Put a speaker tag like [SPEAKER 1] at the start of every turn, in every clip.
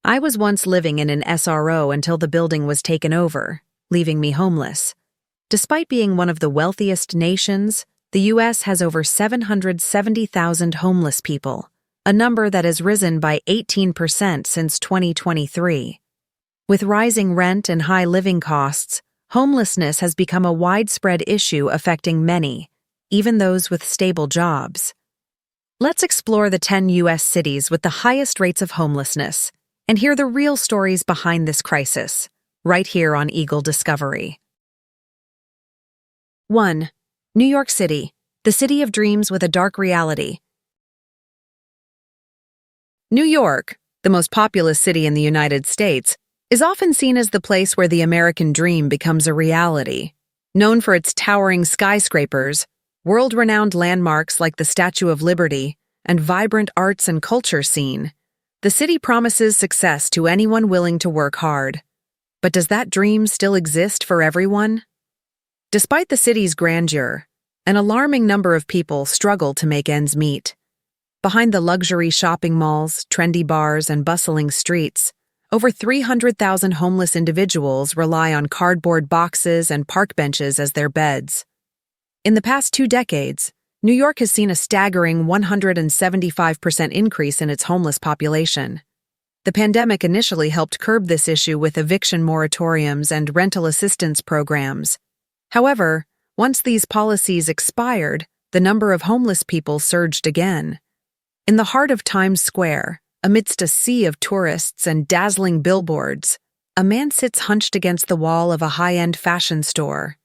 [SPEAKER 1] I was once living in an SRO until the building was taken over, leaving me homeless. Despite being one of the wealthiest nations, the U.S. has over 770,000 homeless people, a number that has risen by 18% since 2023. With rising rent and high living costs, homelessness has become a widespread issue affecting many, even those with stable jobs. Let's explore the 10 U.S. cities with the highest rates of homelessness and hear the real stories behind this crisis, right here on Eagle Discovery. 1. New York City, the city of dreams with a dark reality. New York, the most populous city in the United States, is often seen as the place where the American dream becomes a reality. Known for its towering skyscrapers, world-renowned landmarks like the Statue of Liberty, and vibrant arts and culture scene, the city promises success to anyone willing to work hard. But does that dream still exist for everyone? Despite the city's grandeur, an alarming number of people struggle to make ends meet. Behind the luxury shopping malls, trendy bars, and bustling streets, over 300,000 homeless individuals rely on cardboard boxes and park benches as their beds. In the past 2 decades, New York has seen a staggering 175% increase in its homeless population. The pandemic initially helped curb this issue with eviction moratoriums and rental assistance programs. However, once these policies expired, the number of homeless people surged again. In the heart of Times Square, amidst a sea of tourists and dazzling billboards, a man sits hunched against the wall of a high-end fashion store.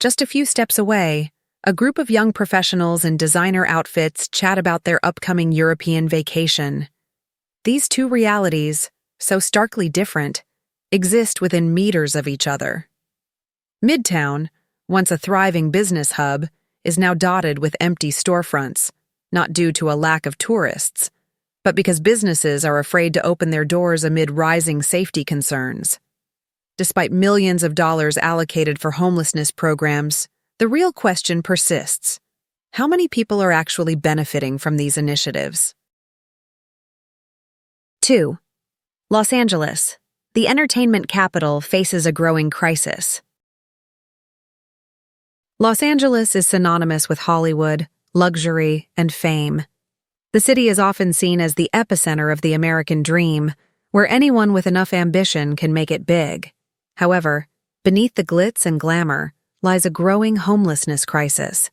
[SPEAKER 1] Just a few steps away, a group of young professionals in designer outfits chat about their upcoming European vacation. These two realities, so starkly different, exist within meters of each other. Midtown, once a thriving business hub, is now dotted with empty storefronts, not due to a lack of tourists, but because businesses are afraid to open their doors amid rising safety concerns. Despite millions of dollars allocated for homelessness programs, the real question persists. How many people are actually benefiting from these initiatives? 2. Los Angeles, the entertainment capital, faces a growing crisis. Los Angeles is synonymous with Hollywood, luxury, and fame. The city is often seen as the epicenter of the American dream, where anyone with enough ambition can make it big. However, beneath the glitz and glamour lies a growing homelessness crisis.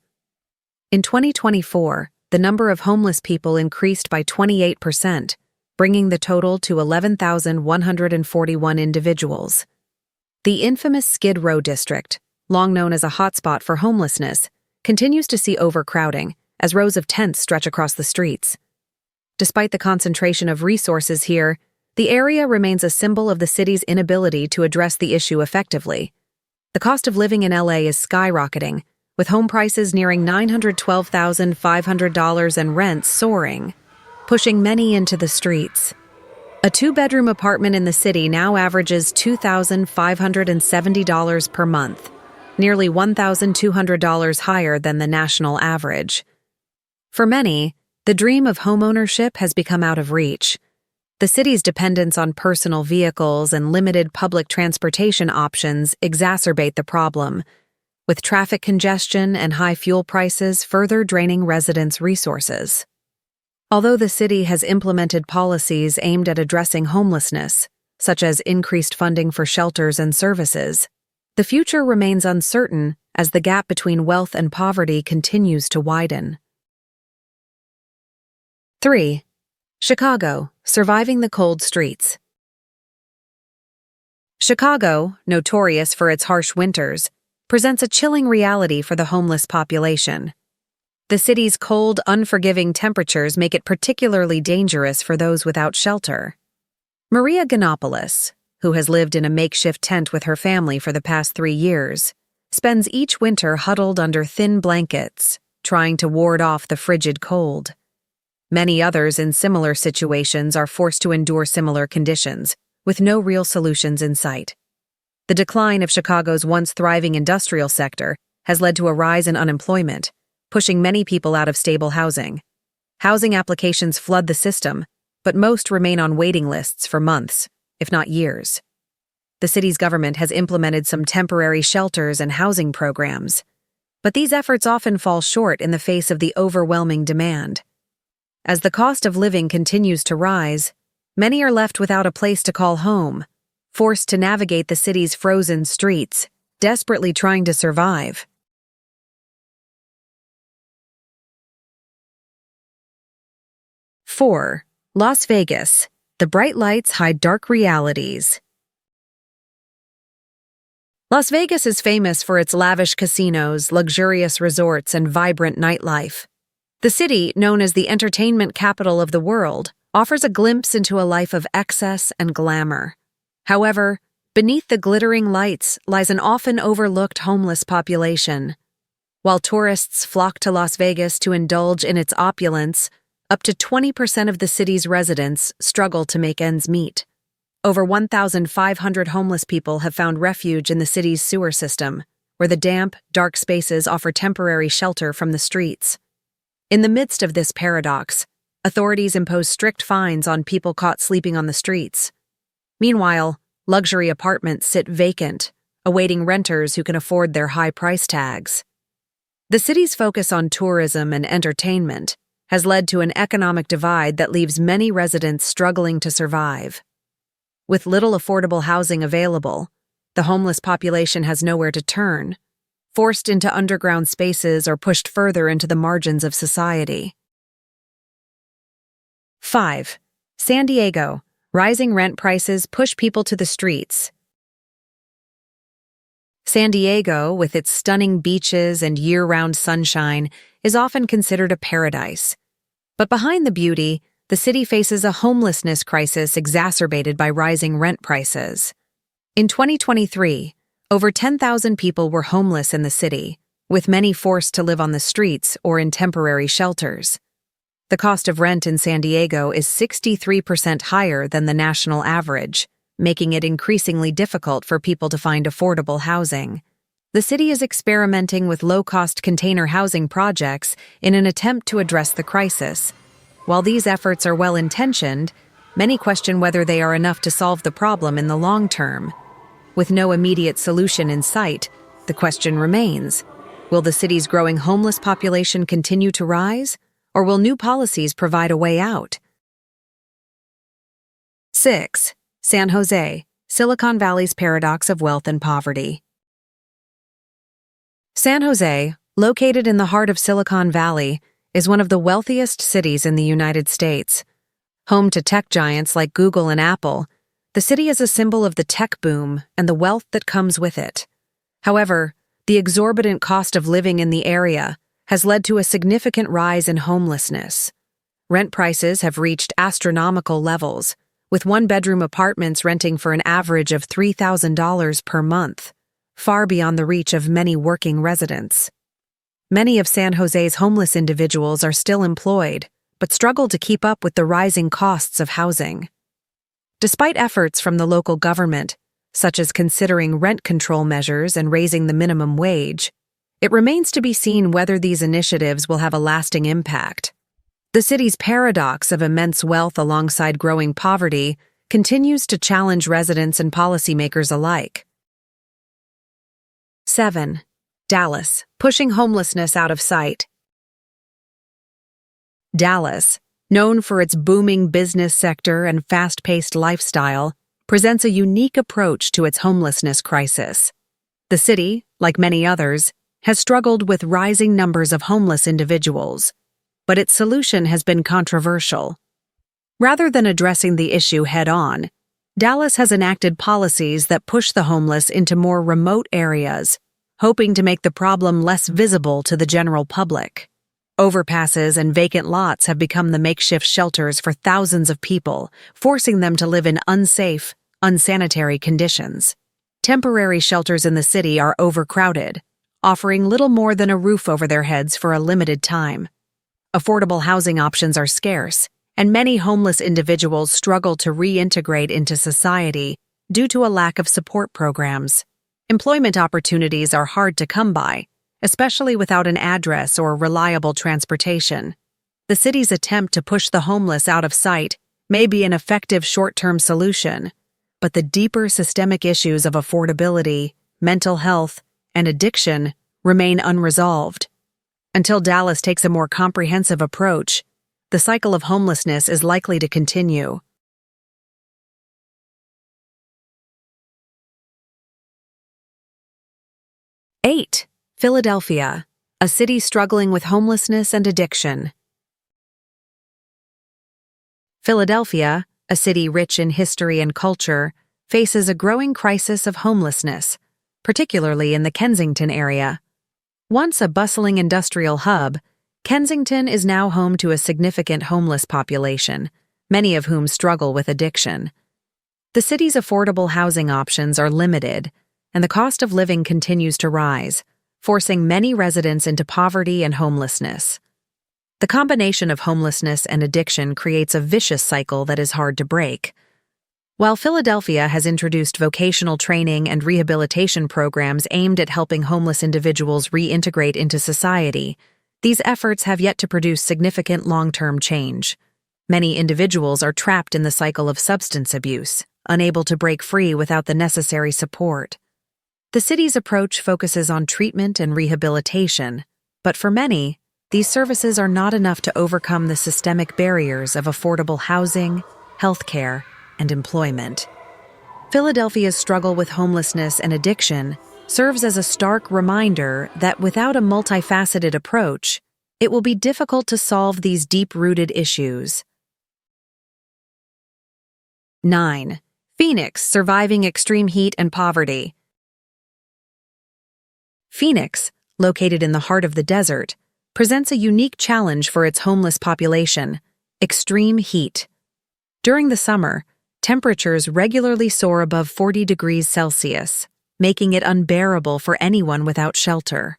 [SPEAKER 1] In 2024, the number of homeless people increased by 28%, bringing the total to 11,141 individuals. The infamous Skid Row district, long known as a hotspot for homelessness, continues to see overcrowding as rows of tents stretch across the streets. Despite the concentration of resources here, the area remains a symbol of the city's inability to address the issue effectively. The cost of living in LA is skyrocketing, with home prices nearing $912,500 and rents soaring, pushing many into the streets. A 2-bedroom apartment in the city now averages $2,570 per month, nearly $1,200 higher than the national average. For many, the dream of homeownership has become out of reach. The city's dependence on personal vehicles and limited public transportation options exacerbate the problem, with traffic congestion and high fuel prices further draining residents' resources. Although the city has implemented policies aimed at addressing homelessness, such as increased funding for shelters and services, the future remains uncertain as the gap between wealth and poverty continues to widen. 3. Chicago, surviving the cold streets. Chicago, notorious for its harsh winters, presents a chilling reality for the homeless population. The city's cold, unforgiving temperatures make it particularly dangerous for those without shelter. Maria Ganopoulos, who has lived in a makeshift tent with her family for the past 3 years, spends each winter huddled under thin blankets, trying to ward off the frigid cold. Many others in similar situations are forced to endure similar conditions, with no real solutions in sight. The decline of Chicago's once thriving industrial sector has led to a rise in unemployment, pushing many people out of stable housing. Housing applications flood the system, but most remain on waiting lists for months, if not years. The city's government has implemented some temporary shelters and housing programs, but these efforts often fall short in the face of the overwhelming demand. As the cost of living continues to rise, many are left without a place to call home, forced to navigate the city's frozen streets, desperately trying to survive. Four, Las Vegas. The bright lights hide dark realities. Las Vegas is famous for its lavish casinos, luxurious resorts, and vibrant nightlife. The city, known as the entertainment capital of the world, offers a glimpse into a life of excess and glamour. However, beneath the glittering lights lies an often overlooked homeless population. While tourists flock to Las Vegas to indulge in its opulence, up to 20% of the city's residents struggle to make ends meet. Over 1,500 homeless people have found refuge in the city's sewer system, where the damp, dark spaces offer temporary shelter from the streets. In the midst of this paradox, authorities impose strict fines on people caught sleeping on the streets. Meanwhile, luxury apartments sit vacant, awaiting renters who can afford their high price tags. The city's focus on tourism and entertainment has led to an economic divide that leaves many residents struggling to survive. With little affordable housing available, the homeless population has nowhere to turn, forced into underground spaces or pushed further into the margins of society. 5. San Diego. Rising rent prices push people to the streets. San Diego, with its stunning beaches and year-round sunshine, is often considered a paradise. But behind the beauty, the city faces a homelessness crisis exacerbated by rising rent prices. In 2023, over 10,000 people were homeless in the city, with many forced to live on the streets or in temporary shelters. The cost of rent in San Diego is 63% higher than the national average, making it increasingly difficult for people to find affordable housing. The city is experimenting with low-cost container housing projects in an attempt to address the crisis. While these efforts are well-intentioned, many question whether they are enough to solve the problem in the long term. With no immediate solution in sight, the question remains: will the city's growing homeless population continue to rise, or will new policies provide a way out? 6. San Jose, Silicon Valley's paradox of wealth and poverty. San Jose, located in the heart of Silicon Valley, is one of the wealthiest cities in the United States. Home to tech giants like Google and Apple, the city is a symbol of the tech boom and the wealth that comes with it. However, the exorbitant cost of living in the area has led to a significant rise in homelessness. Rent prices have reached astronomical levels, with one-bedroom apartments renting for an average of $3,000 per month, far beyond the reach of many working residents. Many of San Jose's homeless individuals are still employed, but struggle to keep up with the rising costs of housing. Despite efforts from the local government, such as considering rent control measures and raising the minimum wage, it remains to be seen whether these initiatives will have a lasting impact. The city's paradox of immense wealth alongside growing poverty continues to challenge residents and policymakers alike. 7. Dallas, pushing homelessness out of sight. Dallas, known for its booming business sector and fast-paced lifestyle, presents a unique approach to its homelessness crisis. The city, like many others, has struggled with rising numbers of homeless individuals, but its solution has been controversial. Rather than addressing the issue head-on, Dallas has enacted policies that push the homeless into more remote areas, hoping to make the problem less visible to the general public. Overpasses and vacant lots have become the makeshift shelters for thousands of people, forcing them to live in unsafe, unsanitary conditions. Temporary shelters in the city are overcrowded, offering little more than a roof over their heads for a limited time. Affordable housing options are scarce, and many homeless individuals struggle to reintegrate into society due to a lack of support programs. Employment opportunities are hard to come by, especially without an address or reliable transportation. The city's attempt to push the homeless out of sight may be an effective short-term solution, but the deeper systemic issues of affordability, mental health, and addiction remain unresolved. Until Dallas takes a more comprehensive approach, the cycle of homelessness is likely to continue. Eight, Philadelphia, a city struggling with homelessness and addiction. Philadelphia, a city rich in history and culture, faces a growing crisis of homelessness, particularly in the Kensington area. Once a bustling industrial hub, Kensington is now home to a significant homeless population, many of whom struggle with addiction. The city's affordable housing options are limited, and the cost of living continues to rise, forcing many residents into poverty and homelessness. The combination of homelessness and addiction creates a vicious cycle that is hard to break. While Philadelphia has introduced vocational training and rehabilitation programs aimed at helping homeless individuals reintegrate into society, these efforts have yet to produce significant long-term change. Many individuals are trapped in the cycle of substance abuse, unable to break free without the necessary support. The city's approach focuses on treatment and rehabilitation, but for many, these services are not enough to overcome the systemic barriers of affordable housing, healthcare, and employment. Philadelphia's struggle with homelessness and addiction serves as a stark reminder that without a multifaceted approach, it will be difficult to solve these deep-rooted issues. 9. Phoenix, surviving extreme heat and poverty. Phoenix, located in the heart of the desert, presents a unique challenge for its homeless population: extreme heat. During the summer, temperatures regularly soar above 40 degrees Celsius, making it unbearable for anyone without shelter.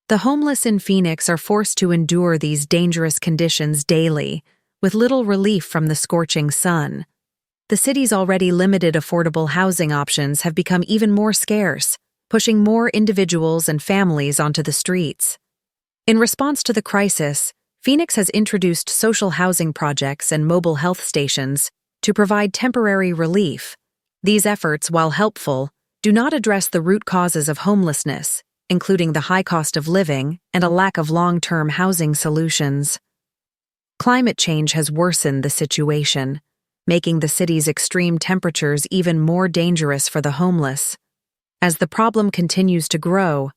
[SPEAKER 1] The homeless in Phoenix are forced to endure these dangerous conditions daily, with little relief from the scorching sun. The city's already limited affordable housing options have become even more scarce, pushing more individuals and families onto the streets. In response to the crisis, Phoenix has introduced social housing projects and mobile health stations to provide temporary relief. These efforts, while helpful, do not address the root causes of homelessness, including the high cost of living and a lack of long-term housing solutions. Climate change has worsened the situation, making the city's extreme temperatures even more dangerous for the homeless. As the problem continues to grow,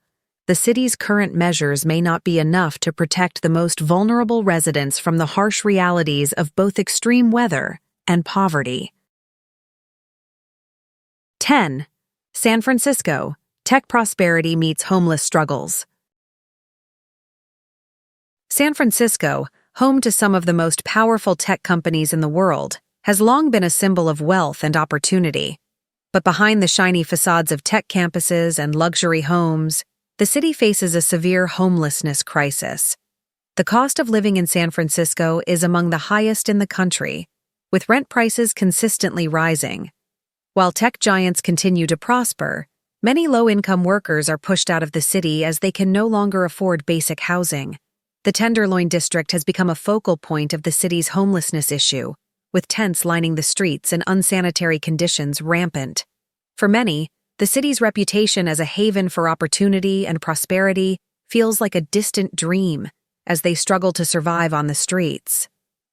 [SPEAKER 1] the city's current measures may not be enough to protect the most vulnerable residents from the harsh realities of both extreme weather and poverty. 10. San Francisco, tech prosperity meets homeless struggles. San Francisco, home to some of the most powerful tech companies in the world, has long been a symbol of wealth and opportunity. But behind the shiny facades of tech campuses and luxury homes, the city faces a severe homelessness crisis. The cost of living in San Francisco is among the highest in the country, with rent prices consistently rising. While tech giants continue to prosper, many low-income workers are pushed out of the city as they can no longer afford basic housing. The Tenderloin district has become a focal point of the city's homelessness issue, with tents lining the streets and unsanitary conditions rampant. For many, the city's reputation as a haven for opportunity and prosperity feels like a distant dream as they struggle to survive on the streets.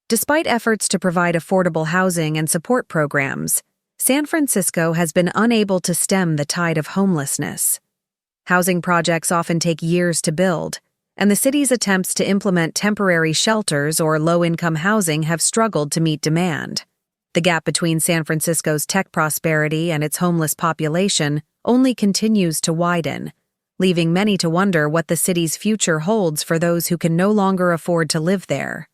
[SPEAKER 1] Despite efforts to provide affordable housing and support programs, San Francisco has been unable to stem the tide of homelessness. Housing projects often take years to build, and the city's attempts to implement temporary shelters or low-income housing have struggled to meet demand. The gap between San Francisco's tech prosperity and its homeless population only continues to widen, leaving many to wonder what the city's future holds for those who can no longer afford to live there.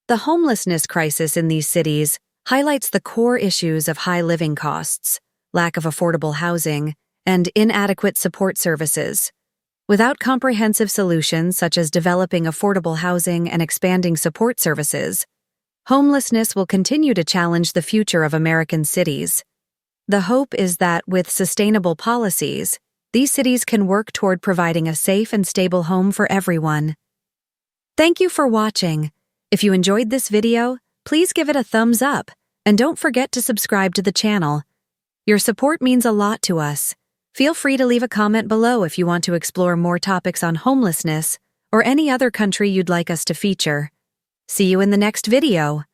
[SPEAKER 1] The homelessness crisis in these cities highlights the core issues of high living costs, lack of affordable housing, and inadequate support services. Without comprehensive solutions such as developing affordable housing and expanding support services, homelessness will continue to challenge the future of American cities. The hope is that with sustainable policies, these cities can work toward providing a safe and stable home for everyone. Thank you for watching. If you enjoyed this video, please give it a thumbs up and don't forget to subscribe to the channel. Your support means a lot to us. Feel free to leave a comment below if you want to explore more topics on homelessness or any other country you'd like us to feature. See you in the next video.